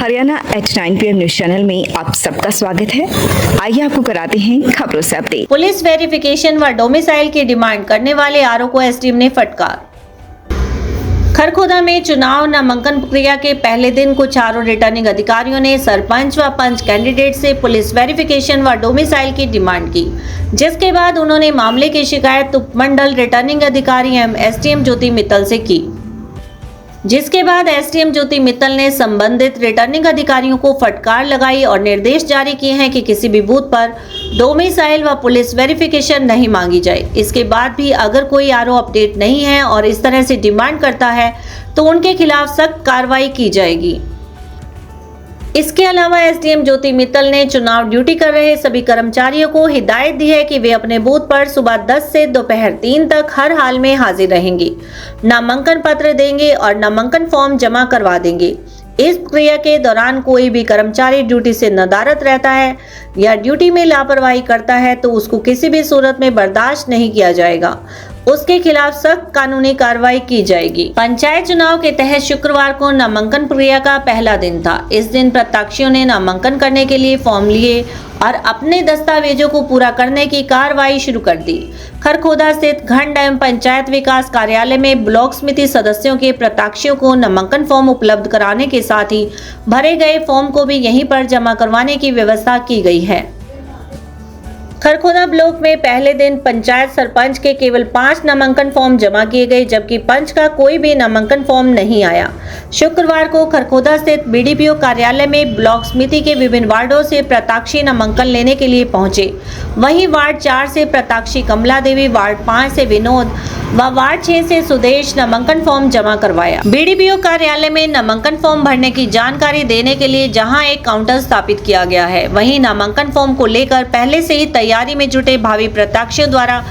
Haryana H9 PM news channel में आप सबका स्वागत है। आइए आपको कराते हैं खबरों से अपडेट। पुलिस वेरिफिकेशन व डोमिसाइल की डिमांड करने वाले आरओ को एसडीएम ने फटकार। खरखोदा में चुनाव नामांकन प्रक्रिया के पहले दिन कुछ आरओ रिटर्निंग अधिकारियों ने सरपंच व पंच कैंडिडेट से पुलिस वेरिफिकेशन व डोमिसाइल की डिमांड की, जिसके बाद उन्होंने मामले की शिकायत उपमंडल रिटर्निंग अधिकारी एवं एसडीएम ज्योति मित्तल से की, जिसके बाद एसडीएम ज्योति मित्तल ने संबंधित रिटर्निंग अधिकारियों को फटकार लगाई और निर्देश जारी किए हैं कि किसी भी बूथ पर डोमिसाइल व पुलिस वेरिफिकेशन नहीं मांगी जाए। इसके बाद भी अगर कोई आरओ अपडेट नहीं है और इस तरह से डिमांड करता है तो उनके खिलाफ सख्त कार्रवाई की जाएगी। इसके अलावा एसडीएम ज्योति मित्तल ने चुनाव ड्यूटी कर रहे सभी कर्मचारियों को हिदायत दी है कि वे अपने बूथ पर सुबह 10 से दोपहर 3 तक हर हाल में हाजिर रहेंगे, नामांकन पत्र देंगे और नामांकन फॉर्म जमा करवा देंगे। इस प्रक्रिया के दौरान कोई भी कर्मचारी ड्यूटी से नदारद रहता है या ड्यूटी में लापरवाही करता है तो उसको किसी भी सूरत में बर्दाश्त नहीं किया जाएगा, उसके खिलाफ सख्त कानूनी कार्रवाई की जाएगी। पंचायत चुनाव के तहत शुक्रवार को नामांकन प्रक्रिया का पहला दिन था। इस दिन प्रत्याशियों ने नामांकन करने के लिए फॉर्म लिए और अपने दस्तावेजों को पूरा करने की कार्रवाई शुरू कर दी। खरखोदा स्थित खंड एवं पंचायत विकास कार्यालय में ब्लॉक समिति सदस्यों के प्रत्याशियों को नामांकन फॉर्म उपलब्ध कराने के साथ ही भरे गए फॉर्म को भी यहीं पर जमा करवाने की व्यवस्था की गई है। खरखोदा ब्लॉक में पहले दिन पंचायत सरपंच के केवल 5 नामांकन फॉर्म जमा किए गए, जबकि पंच का कोई भी नामांकन फॉर्म नहीं आया। शुक्रवार को खरखोदा स्थित बीडीपीओ कार्यालय में ब्लॉक समिति के विभिन्न वार्डों से प्रत्याशी नामांकन लेने के लिए पहुंचे। वहीं वार्ड 4 से प्रत्याशी कमला देवी, वार्ड 5 से विनोद व वार्ड 6 से सुदेश नामांकन फॉर्म जमा करवाया। बीडीपीओ कार्यालय में नामांकन फॉर्म भरने की जानकारी देने के लिए जहां एक काउंटर स्थापित किया गया है, वहीं नामांकन फॉर्म को लेकर पहले से ही तैयारी में जुटे भावी प्रत्याशियों द्वारा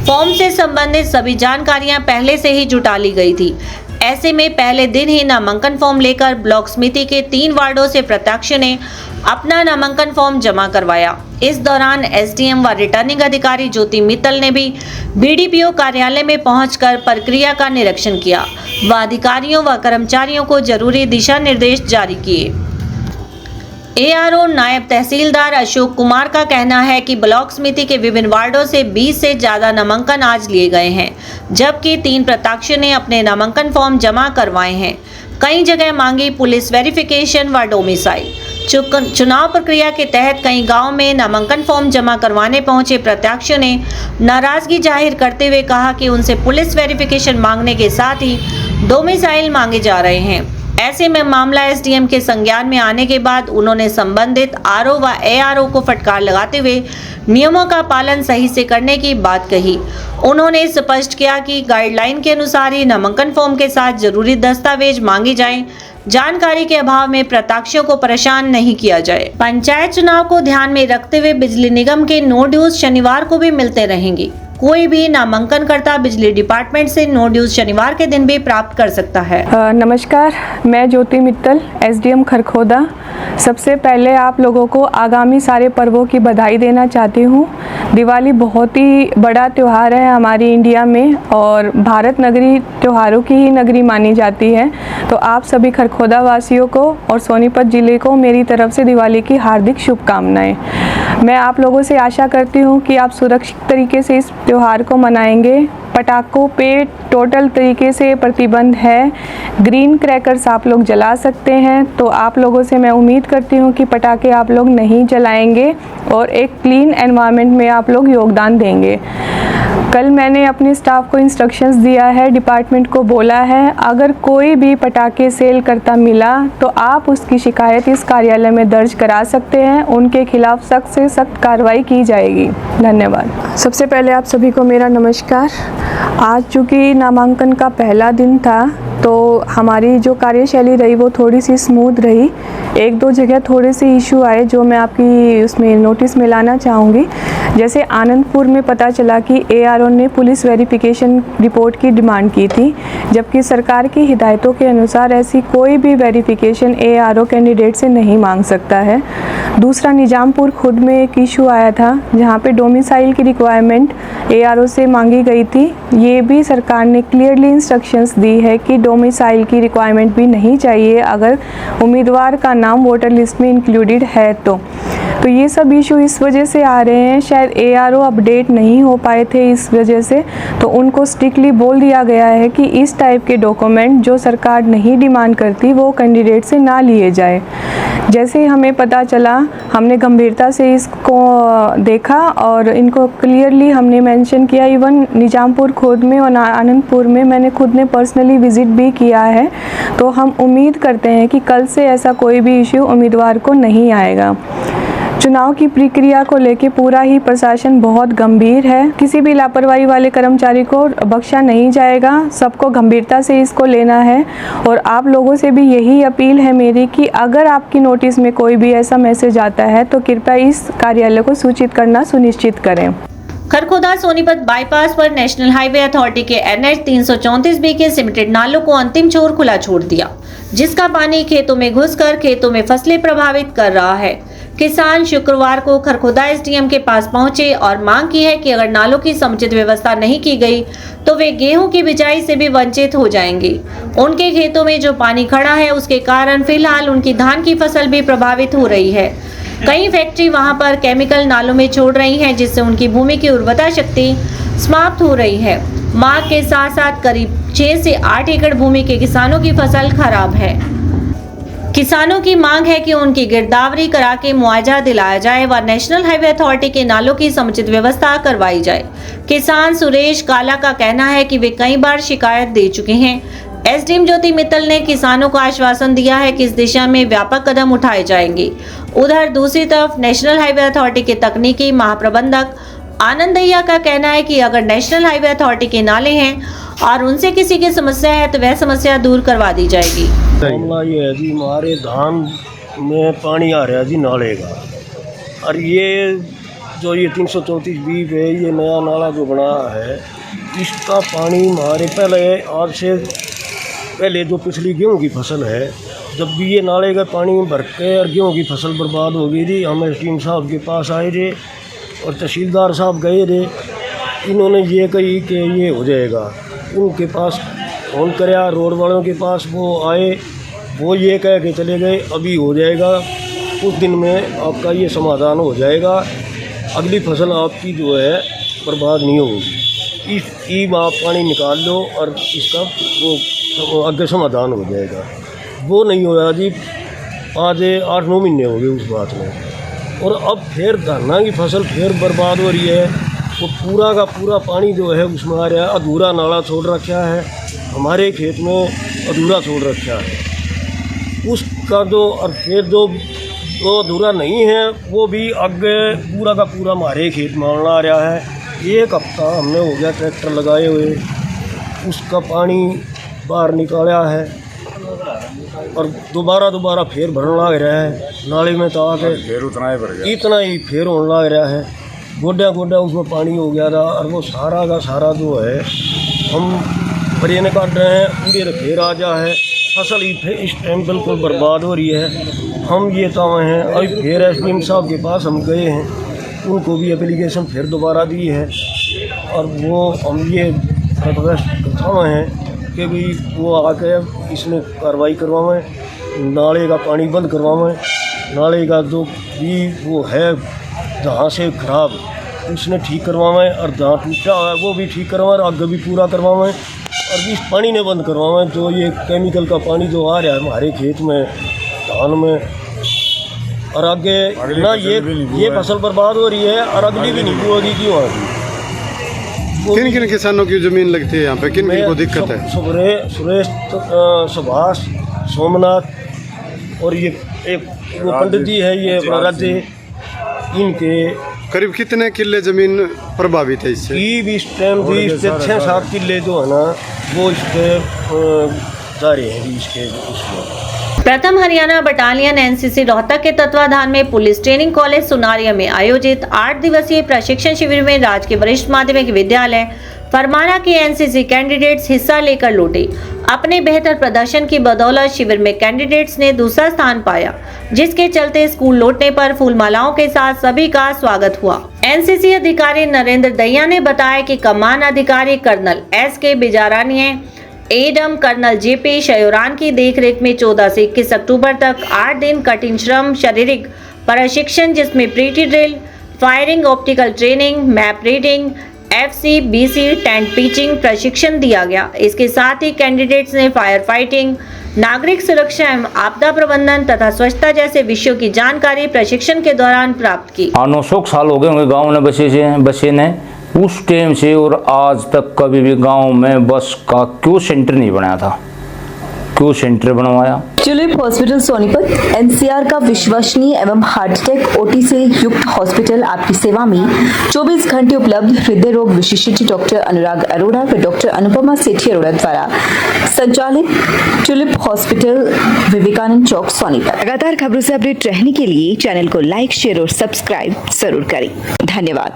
फॉर्म से संबंधित सभी जानकारियां पहले से ही जुटा ली गई थी। ऐसे में पहले दिन ही नामांकन फॉर्म लेकर ब्लॉक समिति के 3 वार्डों से प्रत्याशियों ने अपना नामांकन फॉर्म जमा करवाया। इस दौरान एसडीएम व रिटर्निंग अधिकारी ज्योति मित्तल ने भी बीडीपीओ कार्यालय में पहुंचकर प्रक्रिया का निरीक्षण किया व अधिकारियों व कर्मचारियों को जरूरी दिशा निर्देश जारी किए। एआरओ नायब तहसीलदार अशोक कुमार का कहना है कि ब्लॉक समिति के विभिन्न वार्डों से 20 से ज्यादा नामांकन आज लिए गए हैं, जबकि 3 प्रत्याशियों ने अपने नामांकन फॉर्म जमा करवाए हैं। कई जगह मांगी पुलिस वेरिफिकेशन व डोमिसाइल। चुनाव प्रक्रिया के तहत कई गांव में नामांकन फॉर्म जमा करवाने पहुंचे प्रत्याशियों ने नाराजगी जाहिर करते हुए कहा कि उनसे पुलिस वेरिफिकेशन मांगने के साथ ही डोमिसाइल मांगे जा रहे हैं। ऐसे में मामला एसडीएम के संज्ञान में आने के बाद उन्होंने संबंधित आरओ व एआरओ को फटकार लगाते हुए नियमों का पालन सही से करने की बात कही। उन्होंने स्पष्ट किया कि गाइडलाइन के अनुसार ही नामांकन फॉर्म के साथ जरूरी दस्तावेज मांगे जाएं। जानकारी के अभाव में प्रत्याशियों को परेशान नहीं किया जाए। पंचायत चुनाव को ध्यान में रखते हुए बिजली निगम के नो ड्यूज शनिवार को भी मिलते रहेंगे। कोई भी नामांकनकर्ता बिजली डिपार्टमेंट से नो ड्यूज शनिवार के दिन भी प्राप्त कर सकता है। नमस्कार, मैं ज्योति मित्तल, एसडीएम खरखोदा। सबसे पहले आप लोगों को आगामी सारे पर्वों की बधाई देना चाहती हूँ। दिवाली बहुत ही बड़ा त्यौहार है हमारी इंडिया में और भारत नगरी त्योहारों की ही नगरी मानी जाती है। तो आप सभी खरखोदा वासियों को और सोनीपत ज़िले को मेरी तरफ से दिवाली की हार्दिक शुभकामनाएं। मैं आप लोगों से आशा करती हूँ कि आप सुरक्षित तरीके से इस त्योहार को मनाएंगे। पटाखों पे टोटल तरीके से प्रतिबंध है। ग्रीन क्रैकर्स आप लोग जला सकते हैं, तो आप लोगों से मैं उम्मीद करती हूँ कि पटाखे आप लोग नहीं जलाएंगे और एक क्लीन एनवायरनमेंट में आप लोग योगदान देंगे। कल मैंने अपने स्टाफ को इंस्ट्रक्शंस दिया है, डिपार्टमेंट को बोला है, अगर कोई भी पटाखे सेल करता मिला तो आप उसकी शिकायत इस कार्यालय में दर्ज करा सकते हैं। उनके खिलाफ सख्त से सख्त कार्रवाई की जाएगी। धन्यवाद। सबसे पहले आप सभी को मेरा नमस्कार। आज चूँकि नामांकन का पहला दिन था तो हमारी जो कार्यशैली रही वो थोड़ी सी स्मूथ रही। 1-2 जगह थोड़े से इशू आए जो मैं आपकी उसमें नोटिस में लाना चाहूँगी। जैसे आनंदपुर में पता चला कि एआरओ ने पुलिस वेरिफिकेशन रिपोर्ट की डिमांड की थी, जबकि सरकार की हिदायतों के अनुसार ऐसी कोई भी वेरिफिकेशन एआरओ कैंडिडेट से नहीं मांग सकता है। दूसरा निजामपुर खुद में एक इशू आया था जहाँ पे डोमिसाइल की रिक्वायरमेंट ARO से मांगी गई थी। ये भी सरकार ने क्लियरली इंस्ट्रक्शंस दी है कि डोमिसाइल की रिक्वायरमेंट भी नहीं चाहिए अगर उम्मीदवार का नाम वोटर लिस्ट में इंक्लूडेड है तो ये सब इशू इस वजह से आ रहे हैं, शायद ARO अपडेट नहीं हो पाए थे इस वजह से, तो उनको स्ट्रिक्टली बोल दिया गया है कि इस टाइप के डॉक्यूमेंट जो सरकार नहीं डिमांड करती वो कैंडिडेट से ना लिए जाए। जैसे ही हमें पता चला हमने गंभीरता से इसको देखा और इनको क्लियरली हमने मेंशन किया। इवन निजामपुर खुद में और आनंदपुर में मैंने खुद ने पर्सनली विज़िट भी किया है, तो हम उम्मीद करते हैं कि कल से ऐसा कोई भी इशू उम्मीदवार को नहीं आएगा। चुनाव की प्रक्रिया को लेकर पूरा ही प्रशासन बहुत गंभीर है, किसी भी लापरवाही वाले कर्मचारी को बख्शा नहीं जाएगा, सबको गंभीरता से इसको लेना है। और आप लोगों से भी यही अपील है मेरी कि अगर आपकी नोटिस में कोई भी ऐसा मैसेज आता है तो कृपया इस कार्यालय को सूचित करना सुनिश्चित करें। खरखोदा सोनीपत बाईपास पर नेशनल हाईवे अथॉरिटी के NH 334B के सीमेंटेड नालों को अंतिम छोर खुला छोड़ दिया, जिसका पानी खेतों में घुसकर खेतों में फसलें प्रभावित कर रहा है। किसान शुक्रवार को खरखोदा SDM के पास पहुंचे और मांग की है कि अगर नालों की समुचित व्यवस्था नहीं की गई तो वे गेहूं की बिजाई से भी वंचित हो जाएंगे। उनके खेतों में जो पानी खड़ा है उसके कारण फिलहाल उनकी धान की फसल भी प्रभावित हो रही है। कई फैक्ट्री वहां पर केमिकल नालों में छोड़ रही हैं, जिससे उनकी भूमि की उर्वरता शक्ति समाप्त हो रही है। मांग के साथ साथ करीब 6 से 8 एकड़ भूमि के किसानों की फसल खराब है। किसानों की मांग है कि उनकी गिरदावरी करा के मुआवजा दिलाया जाए व नेशनल हाईवे अथॉरिटी के नालों की समुचित व्यवस्था करवाई जाए। किसान सुरेश काला का कहना है कि वे कई बार शिकायत दे चुके हैं। SDM ज्योति मित्तल ने किसानों को आश्वासन दिया है कि इस दिशा में व्यापक कदम उठाए जाएंगे। उधर दूसरी तरफ नेशनल हाईवे अथॉरिटी के तकनीकी महाप्रबंधक आनंदैया का कहना है कि अगर नेशनल हाईवे अथॉरिटी के नाले हैं और उनसे किसी की समस्या है तो वह समस्या दूर करवा दी जाएगी। मामला ये है जी, हमारे धान में पानी आ रहा है जी नाले का, और ये जो ये 334B पे ये नया नाला जो बना है इसका पानी हमारे आज से पहले जो पिछली गेहूं की फसल है, जब भी ये नाले का पानी भर के और गेहूं की फसल बर्बाद हो गई थी, हम SDM साहब के पास आए थे और तहसीलदार साहब गए थे। इन्होंने ये कही कि ये हो जाएगा, उनके पास फ़ोन कराया, रोड वालों के पास वो आए, वो ये कह के चले गए अभी हो जाएगा, कुछ दिन में आपका ये समाधान हो जाएगा, अगली फसल आपकी जो है बर्बाद नहीं होगी, इसकी आप पानी निकाल लो और इसका वो आगे समाधान हो जाएगा। वो नहीं होया जी, आज 8-9 महीने हो गए उस बात में, और अब फिर धाना की फसल फिर बर्बाद हो रही है। वो पूरा का पूरा पानी जो है उसमें आ रहा है, अधूरा नाला छोड़ रखा है, हमारे खेत में अधूरा छोड़ रखा है उसका जो, और फिर जो अधूरा नहीं है वो भी आगे पूरा का पूरा हमारे खेत में आ रहा है। 1 हफ्ता हमने हो गया ट्रैक्टर लगाए हुए, उसका पानी बाहर निकाला है और दोबारा फिर भरने लग रहा है नाले में, तो आके इतना ही फिर होने लग रहा है। गोड्या उसमें पानी हो गया था, और वो सारा का सारा जो है हम बरेने काट रहे हैं, पूरे फिर आ जा है, फसल ही फिर इस टाइम बिल्कुल बर्बाद हो रही है। हम ये तावे हैं, अभी फिर SDM साहब के पास हम गए हैं, उनको भी एप्लीकेशन फिर दोबारा दी है, और वो हम ये रिक्वेस्ट करते हैं कि भाई वो आके इसमें कार्रवाई करवाएं, नाले का पानी बंद करवाएं, नाले का जो भी वो है जहाँ से ख़राब उसने ठीक करवाएं, और जहाँ टूटा हुआ है वो भी ठीक करवाएं, आगे भी पूरा करवाएं, और इस पानी ने बंद करवाएं जो ये केमिकल का पानी जो आ रहा है हमारे खेत में धान में, और आगे ना ये फसल बर्बाद हो रही है और अगली भी नहीं होगी क्यों होगी। किन किसानों की ज़मीन लगती है यहाँ पे, किन को दिक्कत है? सुरेश, सुभाष, सोमनाथ और ये एक वो पंडित जी है, ये अपना राज्य, इनके करीब कितने किले ज़मीन प्रभावित है इससे? इस टाइम भी इससे 6-7 किले जो है ना वो इसके जा रहे हैं इसके उसमें। प्रथम हरियाणा बटालियन NCC रोहतक के तत्वाधान में पुलिस ट्रेनिंग कॉलेज सुनारिया में आयोजित 8 दिवसीय प्रशिक्षण शिविर में राज्य के वरिष्ठ माध्यमिक विद्यालय फरमाना के एनसीसी कैंडिडेट्स हिस्सा लेकर लौटे। अपने बेहतर प्रदर्शन की बदौलत शिविर में कैंडिडेट्स ने दूसरा स्थान पाया, जिसके चलते स्कूल लौटने पर फूलमालाओं के साथ सभी का स्वागत हुआ। एनसीसी अधिकारी नरेंद्र दहिया ने बताया कि कमान अधिकारी कर्नल एस.के. बिजारानी ने एडम कर्नल जे.पी. शयोरान की देखरेख में 14 से 21 अक्टूबर तक 8 दिन कठिन श्रम शारीरिक प्रशिक्षण, जिसमें pretty drill, firing, optical training, map reading, FCBC tent pitching प्रशिक्षण दिया गया। इसके साथ ही कैंडिडेट्स ने फायर फाइटिंग, नागरिक सुरक्षा एवं आपदा प्रबंधन तथा स्वच्छता जैसे विषयों की जानकारी प्रशिक्षण के दौरान प्राप्त की। 900 साल हो गए होंगे गाँव में बसे ने, उस टाइम से और आज तक कभी भी गांव में बस का क्यों सेंटर नहीं बनाया था, क्यों सेंटर बनवाया। ट्यूलिप हॉस्पिटल सोनीपत एनसीआर का विश्वसनीय एवं हार्टटेक ओटी से युक्त हॉस्पिटल आपकी सेवा में 24 घंटे उपलब्ध। हृदय रोग विशेषज्ञ डॉक्टर अनुराग अरोड़ा व डॉक्टर अनुपमा सेठी अरोड़ा द्वारा संचालित ट्यूलिप हॉस्पिटल, विवेकानंद चौक, सोनीपत। लगातार खबरों से अपडेट रहने के लिए चैनल को लाइक, शेयर और सब्सक्राइब जरूर करें। धन्यवाद।